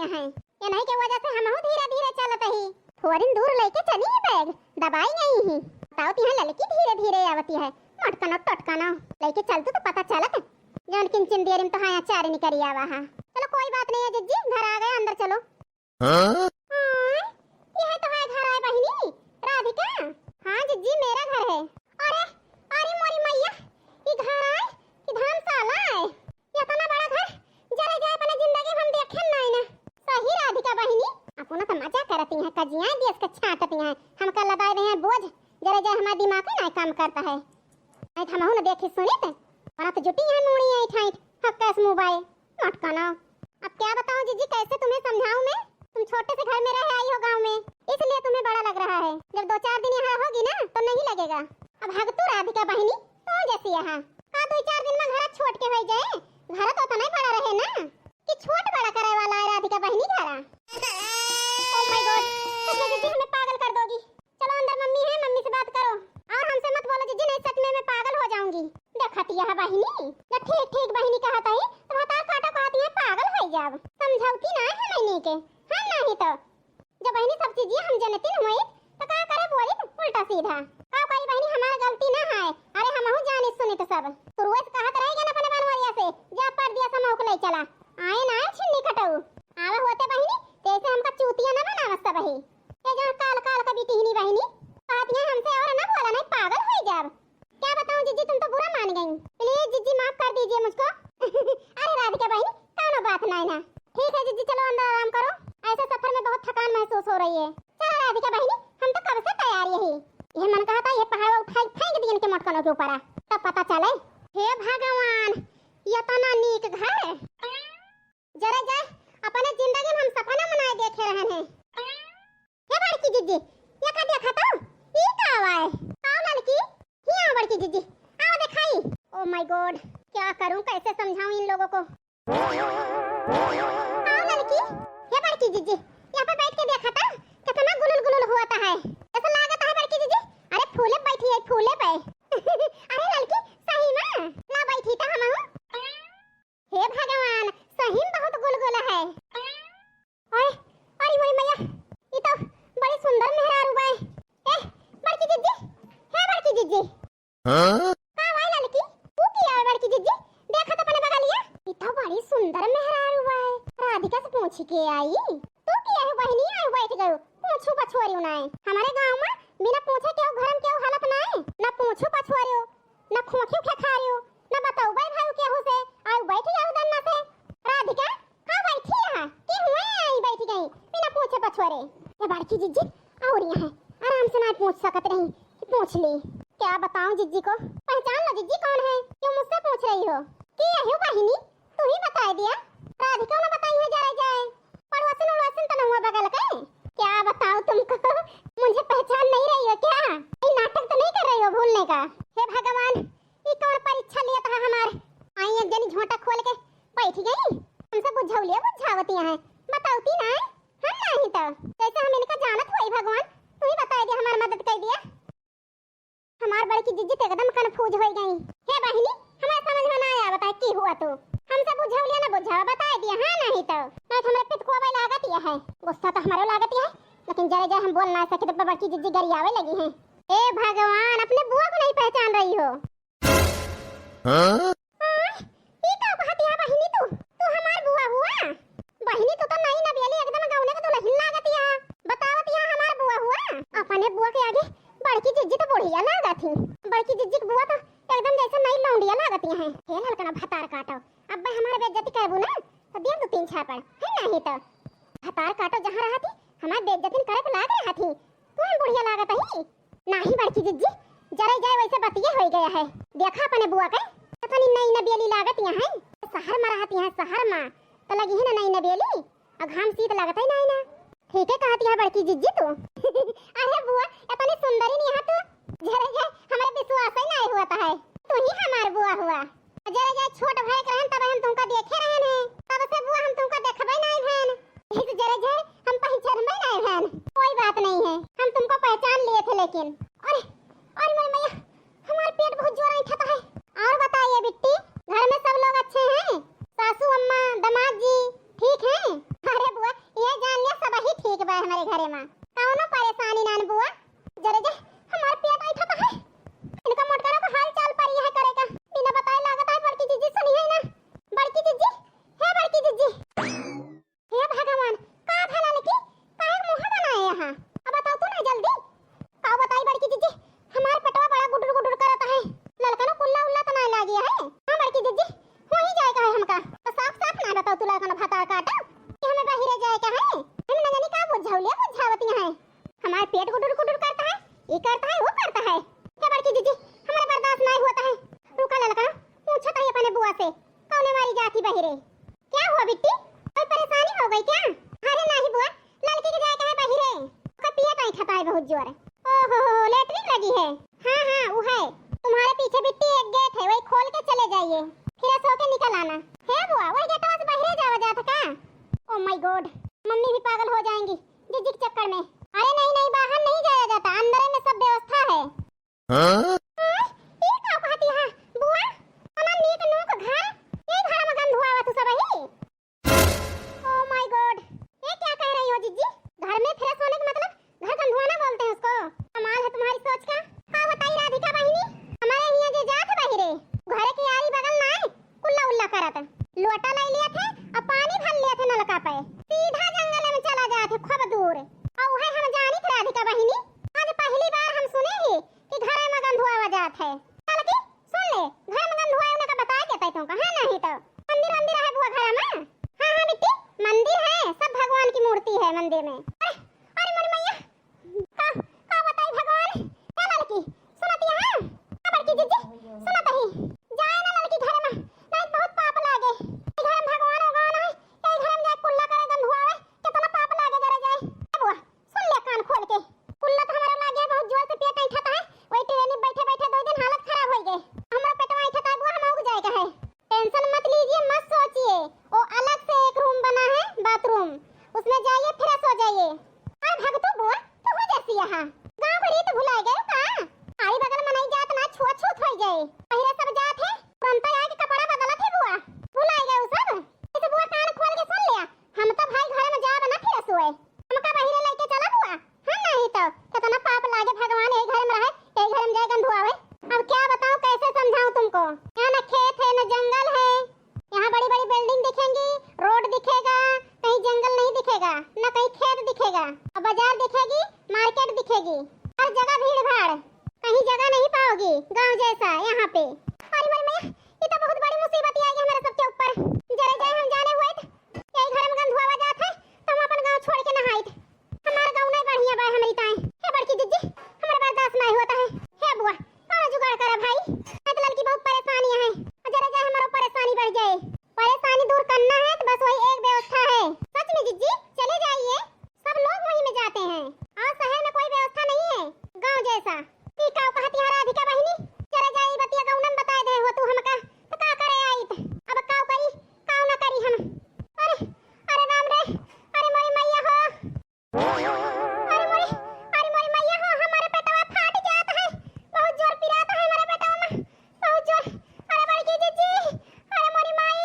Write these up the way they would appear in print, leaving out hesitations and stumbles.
दिया है। ये नहीं के वजह से हम धीरे धीरे चलत ही थोड़ी दूर लेके चली ही बैग दबाई नहीं ही। बताओ तिहां लड़की धीरे धीरे आवती है मटकनो टटकनो लेके चलतू तो पता चलत जौन किंचिन देर में तो हाँ चार निकरी आवा हा। चलो कोई बात नहीं है जिज्जी घर आ गए अंदर चलो। हाँ? यह तो है घर है बहिनी राधिका। हाँ जिज्जी मेरा घर है। अरे अरे मोरी मैया ये घर है कि धर्मशाला है? ये इतना बड़ा घर जरा जाए अपने जिंदगी हम देखे नहीं ना। सही राधिका बहिनी अपन तो मजा करती हैं कजियां देश का छाटती हैं हमका लगाए रहे हैं बोझ जरा जाए हमारा दिमाग ही नहीं काम करता है। नहीं हम ना देखी सुनी थे पर तो जुटी है मुड़ी है ठाई हक्कास मोबाइल मटकाना। अब क्या बताऊं जीजी कैसे तुम्हें समझाऊं मैं? तुम छोटे से घर में रह आई हो गांव में इसलिए तुम्हें बड़ा लग रहा है। जब 2-4 दिन यहाँ होगी ना तो नहीं लगेगा। अब हगतू राधिका बहिनी तो जैसी यहाँ का 2-4 दिन में घर छोड़ के हो जाए घर तो नहीं बड़ा रहे ना कि छोट बड़ा करे वाला है राधिका बहिनी घर। ओह माय गॉड जीजी हमें पागल कर दोगी। चलो अंदर मम्मी है मम्मी से बात करो और हमसे मत बोलो जीजी नहीं सच में मैं पागल हो जाऊंगी। देखती है बहिनी या ठीक ठीक बहिनी कहता है तो बता काटा कहती है पागल हो जाब समझौती ना है मैंने के हम नहीं तो जब बहिनी सब चीजें हम जानती न हुई तो का करे बोली उल्टा सीधा का कोई बहिनी हमारा गलती ना है। अरे हम हूं जानी सुनी तो सब तो रोज कहत रहेगा ना अपने बनवरिया से जा पर दिया समोक ले चला आए ना छिन्नी कटऊ आवे होते बहिनी जैसे हमका चूतिया ना बनावस सब बही ये जो काल काल का बीती ही बहिनी कहती है हमसे और ना बोला नहीं पागल हो जाब। क्या बताऊं जीजी तुम तो बुरा मान गई प्लीज जीजी माफ कर दीजिए मुझको। अरे राधिका बहनी कौनो बात नहीं ना ठीक है जीजी चलो अंदर आराम करो ऐसे सफर में बहुत थकान महसूस हो रही है। चलो राधिका बहनी हम तो कब से तैयार यही ये मन कहा था ये पहाड़ उठाई फेंक दिए इनके मटकनों के ऊपर तब पता चले। हे भगवान ये तो ना नीक घर जरा जाए अपने जिंदगी में हम सपना मनाए देखे रहे हैं। हे बड़की जीजी ये का देखा तो ये का आवा है आओ लड़की यहाँ बड़की जीजी आओ दिखाई। ओह माय गॉड क्या करूं कैसे समझाऊं इन लोगों को। आओ लड़की ये बड़की जीजी यहाँ पे बैठ के देखा था कितना गुलुल गुलुल हुआ है ऐसा लागत है बड़की जीजी। अरे फूले बैठी है फूले पे अरे लड़की सही में ना बैठी था हम हे भगवान सही में बहुत गुलगुला है। ओए अरे मोरी मैया ये तो बड़ी सुंदर मेहरारू है। ए बड़की जीजी हे बड़की जीजी का भाई लड़की तू किया है बड़की जीजी देखा तो अपने बगलिया ये तो बड़ी सुंदर मेहरारू है। राधिका से पूछ के आई तू किया है बहनी आई बैठ गयो पूछू पछुआरी ना हमारे गांव में बिना पूछे क्यों घर में क्यों हालत ना है ना पूछू पछुआरी ना खोखियो खेखारियो ना बताओ भाई भाई क्या हो से आई बैठ जाओ दन्ना से। राधिका का बैठी यहां की हुए आई बैठ गई बिना पूछे पछुआरे। ये बड़की जीजी और यहां आराम से ना पूछ सकत रही कि पूछ ली। क्या बताऊं जीजी को पहचान लो जीजी कौन है क्यों मुझसे पूछ रही हो कि यही बहिनी तू ही बता दिया राधिका ने बताई है जाए जाए पड़ोसन उड़ोसन तो हुआ बगल के। क्या बताऊं तुमको मुझे पहचान नहीं रही हो क्या ये नाटक तो नहीं कर रही हो भूलने का। हे भगवान ये कौन परीक्षा लिया था हमार आई एक जनी झोंटा खोल के बैठ गई हमसे बुझौलिया बुझावती है बताऊती ना हम नहीं तो जैसे हम इनका जानत होई भगवान तू ही बता दे हमारी मदद कर दिया। हमार बड़की जीजी तो एकदम कंफ्यूज हो गई। हे बहिनी हमें समझ में ना आया बता की हुआ तो हमसे बुझौलिया ना बुझावा बता दिया हां नहीं तो हमरे पिट को भाई लागत ही है गुस्सा तो हमारे लागत ही है लेकिन जरा जरा हम बोल ना सके तो बड़की जीजी गरियावे लगी हैं। हे भगवान अपने बुआ को नहीं पहचान रही हो। हां ये का कहती है बहिनी तू हमार बुआ हुआ बहिनी तो नहीं ना बेली एकदम गाउने का तो नहीं लागत है बतावत है हमार बुआ हुआ। अपने बुआ के आगे बड़की जीजी तो बढ़िया लागत थी बड़की जीजी की बुआ तो एकदम जैसे नई लौंडिया लागत है। हे हलकना भतार काटो अब हमारे बेइज्जती करबू ना तो दे दो 3 छापड़ है नहीं तो भतार काटो जहां रहा थी हमार बेइज्जती करे लाग रहा थी तू हम बढ़िया लागत है नहीं बड़की जीजी जरा जाए वैसे बतिए हो गया है देखा अपने बुआ के पता नहीं नई नबेली लागत है शहर में रहती है शहर में तो लगी है ना नई नबेली और घाम शीत लागत है नहीं ना ठीक है कहती है बड़की जीजी तू। अरे बुआ इतनी सुंदरी नहीं है तू जरा जा हमारे विश्वास ही नहीं हुआ है तू ही हमार बुआ हुआ। जरा जा छोट भाई रहन तब हम तुमको देखे रहन है तब से बुआ हम तुमको देखबे नहीं भैन इस जरा जा हम पहचानबे नहीं भैन कोई बात नहीं है हम तुमको पहचान लिए थे लेकिन अरे अरे मेरी मैया हमारा पेट बहुत जोर उठता है। और बताइए बिट्टी घर में सब लोग अच्छे हैं सासू अम्मा दामाद जी ठीक हैं? अरे बुआ है। तुम्हारे पीछे बिट्टी एक गेट है, वही खोल के चले जाइए, फ्रेश होके निकल आना। है बुआ, वही गेटवा से बाहर जावा जाता का? ओ माय गॉड, मम्मी भी पागल हो जाएंगी जीजी के चक्कर में। अरे नहीं नहीं, बाहर नहीं जाया जाता, अंदर में सब व्यवस्था है। हाँ? ये का कहती है बुआ? अना नीक नूक घर, ये घर में गंध हुआ तू सब ही। ओ माय गॉड, ये क्या कह रही हो जीजी? घर में फ्रेश होने का मतलब घर गंधवाना बोलते हैं उसको? कमाल है तुम्हारी सोच का। हाँ बताइए राधिका बहिनी, हमारे यहाँ जे जात बाहिरे घरे की यारी बगल ना है, कुल्ला उल्ला करत लोटा ले लिया थे और पानी भर लिया थे नलका पे, सीधा जंगल में चला जाते खूब दूर। और वह हम जानी थे राधिका बहिनी, आज पहली बार हम सुने ही कि घर में गंधुआ जात है। चल की सुन ले, घर में गंधुआ होने का बता के तय तुमको, है नहीं तो मंदिर मंदिर है बुआ घर में? हाँ हाँ बेटी, मंदिर है, सब भगवान की मूर्ति है मंदिर में। अरे मोरी मैया, का बताई भगवान? क्या लड़की सुनत है? का बड़की जीजी सुनत ही जाए ना लड़की घर में, नहीं बहुत पाप लागे। घर में भगवान भगवान है, ये घर में जाए कुल्ला करे गंधुआवे, कितना पाप लागे जरा जाए। बुआ सुन ले कान खोल के, कुल्ला तो हमारा लागे बहुत जोर से पेट ऐठता है, वही ट्रेन में बैठे बैठे 2 दिन हालत खराब हो गई। हमारा पेटवा ऐठता है बुआ, हम उग जाएगा है। टेंशन मत लीजिए, मत सोचिए, वो अलग से एक रूम बना है बाथरूम, उसमें जाइए फ्रेश हो जाइए। अरे भगतू बुआ, तू हो जैसी यहाँ गांव भरी तो भुला गए का? आरी बगल में नहीं जात ना, छुआ छूत हो जाए, पहले सब जात है, तुरंत आके कपड़ा बदलत है बुआ, भुला गए सब। इसे बुआ कान खोल के सुन लिया, हम तो भाई घर में जाब ना फ्रेश हुए, हमका बाहर लेके चला बुआ। हां नहीं तो कितना पाप लागे, भगवान एक घर में रहे, एक घर में जाए गंधुआवे। अब क्या बताऊं, कैसे समझाऊं तुमको? यहाँ ना खेत है ना जंगल है, यहाँ बड़ी बड़ी बिल्डिंग दिखेंगी, रोड दिखेगा, कहीं जंगल नहीं दिखेगा, न कहीं खेत दिखेगा, और बाजार दिखेगी, मार्केट दिखेगी, हर जगह भीड़ भाड़, कहीं जगह नहीं पाओगी गांव जैसा यहाँ पे। अरे मोरी मैया, ये तो बहुत बड़ी मुसीबत आ गई हमारे सबके ऊपर। जरा जाए हम जाने हुए थे, यही घर में गंधुआ जात है, तो हम अपन गांव छोड़ के नहाई थे। हमारा गांव नहीं बढ़िया बा हमारी ताई। हे बड़की जीजी, हमारे बर्दाश्त नहीं होता है। हे बुआ कौन जुगाड़ करा भाई, मैं तो लड़की बहुत परेशानी है, जरा जाए हमारा परेशानी बढ़ जाए। परेशानी दूर करना है तो बस वही एक व्यवस्था है। सच में जीजी चले जाइए, सब लोग वहीं में जाते हैं, और शहर में कोई व्यवस्था नहीं है गांव जैसा। ठीक है कहती है राधिका बहिनी, जरा जाई बतिया गौनम बताए दे हो तू हमका, तो का करे आई त अब काऊ करी काऊ ना करी हम। अरे अरे राम रे, अरे मोरी मैया हो, अरे मोरी मैया हो, हमारे पेटवा फाट जाता है, बहुत जोर पिराता है हमारे पेटवा में, बहुत जोर। अरे बड़की जीजी, अरे मोरी माई,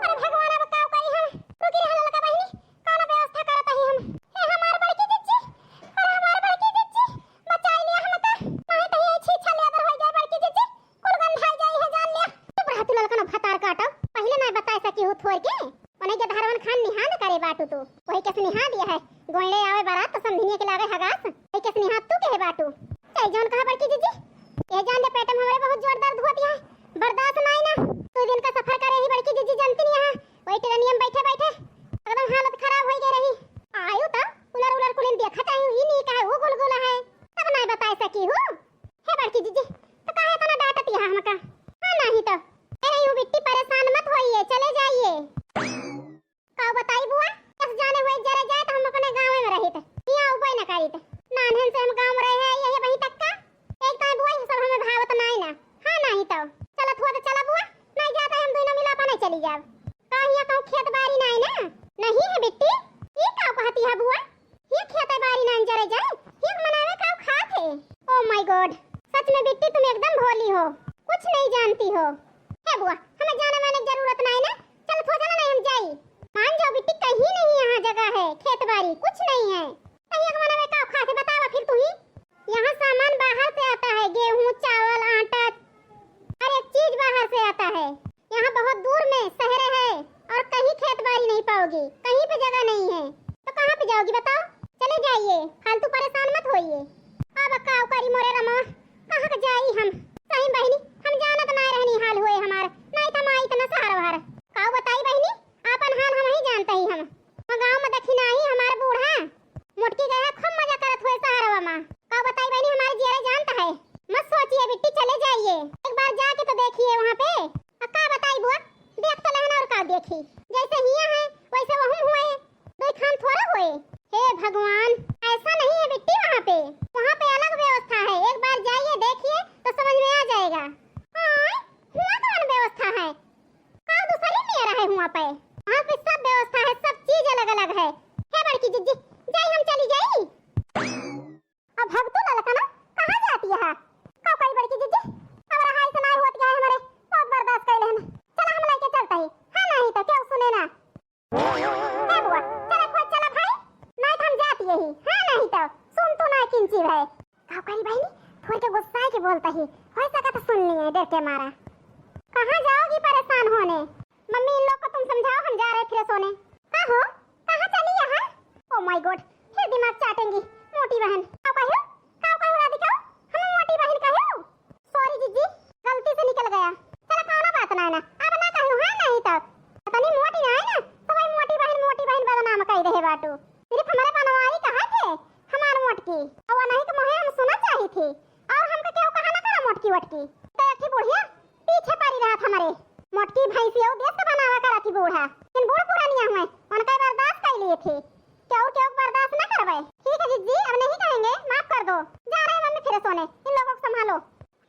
अरे भगवान अब काऊ करी हम? रुकी रह ललका बहिनी, कौन व्यवस्था करत ही हम? हे हमार बड़की जीजी, अरे हमार बड़की जीजी बचा लिया हमका, नहीं तो ये छीछा लेदर हो जाए बड़की जीजी, कुल गंधाई जाई है जान लिया। तू बड़ा तू ललका न फतार काटो, पहले ना बताए सकी हो थोर के, ओने के धारवन खान निहा न करे बाटू तू, वही के निहा दिया है, गोले आवे बारात तो समझिए के लागे हगास, वही के निहा तू के बाटू। चाहे जौन कहा बड़की जीजी, ये जान ले पेट में हमारे बहुत जोर दर्द होती है, बर्दाश्त नहीं ना, 2 दिन का सफर करे ही बड़की जीजी जानती नहीं है, वही ट्रेन में बैठे बैठे एकदम हालत खराब हो गई रही। आयु तो उलर उलर कुलिन देखा चाहिए, ही नहीं कहे वो गुलगुला है, तब नहीं बता सकी हो। हे बड़की जीजी तो काहे तो ना डांटती है हमका? हां नहीं तो ए यू बिट्टी परेशान मत होइए, चले जाइए। का बताई बुआ, बस जाने हुए जरा जाए तो हम अपने गांव में रही थे, यहाँ उबई ना करी थे, नानहन से हम गांव में रहे हैं यही वहीं तक का, एक तो बुआ ये सब हमें भावत नहीं ना। हां नहीं तो चलत हुआ तो चला बुआ, नहीं जाता हम दोनों मिला पाने चली जाओ, कहीं कहूं खेत बाड़ी नहीं ना, नहीं है बिट्टी, ये का कहती है बुआ? ये खेत बाड़ी नहीं जरे जाए, ये मनावे का खात है। ओ माय गॉड, सच में बिट्टी तुम एकदम भोली हो, कुछ नहीं जानती हो। हे बुआ हमें जाने वाने की जरूरत नहीं ना, चल थो जाना नहीं हम जाई, मान जाओ बिट्टी कहीं नहीं यहाँ जगह है, खेत बाड़ी कुछ नहीं है, कहीं एक मनावे का खात है, बतावा फिर तू ही। यहाँ सामान बाहर से आता है, गेहूं चावल आटा हर एक चीज बाहर से आता है, यहाँ बहुत दूर में शहर है और कहीं खेत बाड़ी नहीं पाओगी, कहीं पे जगह नहीं है, तो कहाँ पे जाओगी बताओ? चले जाइए, फालतू परेशान मत होइए। अब काऊ करी मोरे रमा, कहाँ के जाई हम? सही बहनी हम जानत ना रहनी हाल हुए हमार, नहीं तो माई इतना सहारा हार। काऊ बताई बहनी, आपन हाल हम ही जानते ही हम गांव में देखी नहीं, हमार बूढ़ा मोटकी गया खूब मजा करत हुए सहारा मां। काऊ बताई बहनी हमारे जियरे जानता है, मत सोचिए बिट्टी चले जाइए, एक बार जाके तो देखिए वहाँ पे। का बताई बुआ, देख तो लेना और का देखी, जैसे हिया है वैसे वहम हुए, दो खान थोड़ा हुए। हे भगवान, ऐसा नहीं है बिट्टी, वहाँ पे अलग व्यवस्था है, एक करी बहनी थोड़ी के गुस्सा के बोलता ही हो सका तो सुन लिए डर के मारा। कहाँ जाओगी परेशान होने? मम्मी इन लोग को तुम समझाओ, हम जा रहे फिर सोने। का हो कहाँ चली यहाँ? ओ माय गॉड फिर दिमाग चाटेंगी मोटी बहन। का कहो राधिका, हम मोटी बहन कहो। सॉरी जीजी गलती से निकल गया। चला खाना बात ना अब ना कहूं हां नहीं तक तनी मोटी ना है ना तो भाई मोटी बहन बदनाम कह रहे बाटू। सिर्फ हमारे बनवारी कहां थे हमार मोटकी और नहीं तो मोहे हम सुना चाहिए थी और हमके क्यों कहा ना करा मोटकी वटकी। तो एक बुढ़िया पीछे पड़ी रहा हमारे मोटकी भैंसी और देश का बनावा करा थी बूढ़ा इन बूढ़ पुरानिया हुए उनका बर्दाश्त कर लिए थे क्यों बर्दाश्त ना करवाए। ठीक है जीजी अब नहीं कहेंगे माफ कर दो। जा रहे मम्मी फिर सोने इन लोगों को संभालो।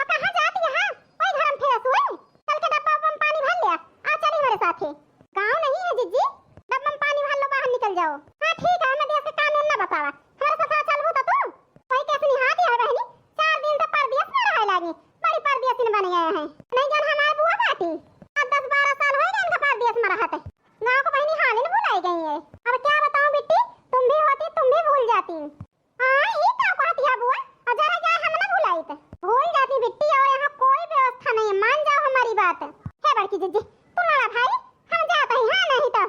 अब कहां जाती है? हां ओए घर में फिर सोए कल के डब्बा में पानी भर लिया आ चली मेरे साथ। गांव नहीं है जीजी डब्बा में पानी भर लो बाहर निकल जाओ। हां ठीक है मैं देश के कानून ना बतावा हमारे साथ चलबू तो तू कोई कैसे निहाती है बहनी 4 दिन से परदेश में रहे लागी बड़ी परदेसी बन गए हैं। नहीं जान हमारे बुआ बाटी 10-12 साल हो गए इनका परदेश में रहते गांव को बहनी हाल ही भुलाई गई है। अब क्या बताऊं बिट्टी तुम भी होती तुम भी भूल जाती। हां ये क्या कहती है बुआ और जरा जाए हम ना भुलाई तो भूल जाती बिट्टी और यहाँ कोई व्यवस्था नहीं है मान जाओ हमारी बात है बड़की जीजी तुम्हारा भाई हम जाते हैं। हां नहीं तो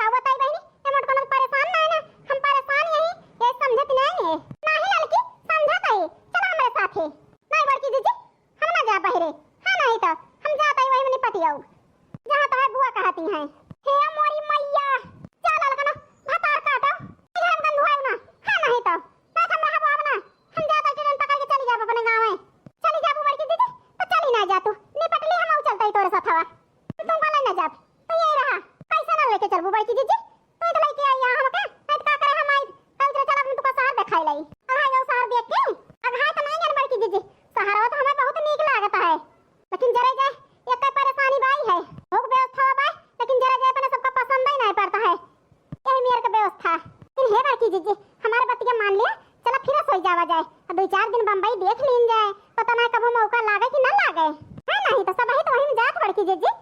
अब बताई बहनी हम कोनो परेशान ना है ना हम परेशान यही ये समझत नहीं है नहीं लड़की समझत है चलो हमारे साथ है। नहीं बड़की जीजी हम ना जा बहरे। हां नहीं तो हम जाते हैं वही में निपट जाओ जहां तो है बुआ कहती हैं। हे मोरी मैया चल ललकना भतार काटो हम गंध हुआ ना। हां नहीं तो हम ना हवा ना हम जाते ट्रेन पकड़ के चली जाब अपने गांव में चली जाबू बड़की दीदी तो चली ना जा तू निपट ली हम चलते ही तोरे साथ हवा तुम कल ना जाब तो यही रहा पैसा ना लेके चलबू बड़की दीदी तू तो लेके आई यहां हमके नहीं का करे हम आई कल चल चल अपन तो शहर दिखाई लाई और हां शहर देख के अब हां तो नहीं जान बड़की दीदी शहर तो हमें बहुत नीक लागत है लेकिन जरा जाए एक परेशानी बाई है भूख व्यवस्था बाई लेकिन जरा जाए अपने सबका पसंद ही नहीं पड़ता है यही मेरे का व्यवस्था। फिर हे बड़की जीजी हमारे बतिया मान लिया चला फिर सोई जावा जाए और 2-4 दिन बम्बई देख लीन जाए पता ना कब मौका लागे कि ना लागे। है नहीं तो सब ही तो वहीं जात बड़की जीजी